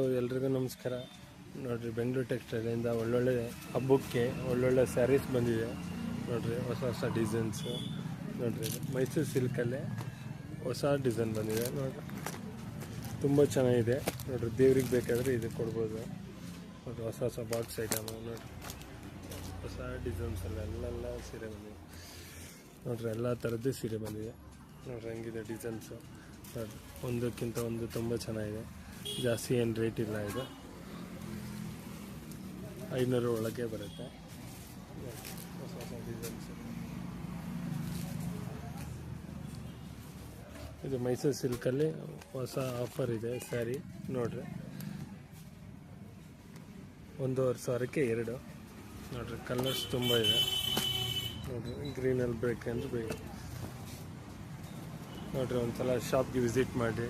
ಎಲ್ರಿಗೂ ನಮಸ್ಕಾರ. ನೋಡಿರಿ, ಬೆಂಗಳೂರು ಟೆಕ್ಸ್ಟೈಲಿಂದ ಒಳ್ಳೊಳ್ಳೆ ಹಬ್ಬಕ್ಕೆ ಒಳ್ಳೊಳ್ಳೆ ಸ್ಯಾರೀಸ್ ಬಂದಿದೆ. ನೋಡಿರಿ, ಹೊಸ ಹೊಸ ಡಿಸೈನ್ಸು. ನೋಡಿರಿ, ಮೈಸೂರು ಸಿಲ್ಕಲ್ಲೇ ಹೊಸ ಡಿಸೈನ್ ಬಂದಿದೆ. ನೋಡಿರಿ, ತುಂಬ ಚೆನ್ನಾಗಿದೆ. ನೋಡಿರಿ, ದೇವ್ರಿಗೆ ಬೇಕಾದರೆ ಇದು ಕೊಡ್ಬೋದು. ನೋಡಿರಿ, ಹೊಸ ಹೊಸ ಬಾಕ್ಸ್ ಐಟಮು. ನೋಡಿರಿ, ಹೊಸ ಡಿಸೈನ್ಸಲ್ಲೆಲ್ಲ ಸೀರೆ ಬಂದಿದೆ. ನೋಡಿರಿ, ಎಲ್ಲ ಥರದ್ದು ಸೀರೆ ಬಂದಿದೆ. ನೋಡಿರಿ, ಹಂಗಿದೆ ಡಿಸೈನ್ಸು. ನೋಡಿರಿ, ಒಂದಕ್ಕಿಂತ ಒಂದು ತುಂಬ ಚೆನ್ನಾಗಿದೆ. ಜಾಸ್ತಿ ಏನು ರೇಟ್ ಇಲ್ಲ. ಇದು 500 ಒಳಗೆ ಬರುತ್ತೆ. ಹೊಸ ಹೊಸ ಡಿಸೈನ್ಸು. ಇದು ಮೈಸೂರು ಸಿಲ್ಕಲ್ಲಿ ಹೊಸ ಆಫರ್ ಇದೆ ಸ್ಯಾರಿ. ನೋಡಿರಿ, 1,500ಕ್ಕೆ 2. ನೋಡಿರಿ, ಕಲರ್ಸ್ ತುಂಬ ಇದೆ. ನೋಡಿರಿ, ಗ್ರೀನಲ್ಲಿ ಬೇಕಂದ್ರೆ ಬೇಕು. ನೋಡಿರಿ, ಒಂದ್ಸಲ ಶಾಪ್ಗೆ ವಿಸಿಟ್ ಮಾಡಿ.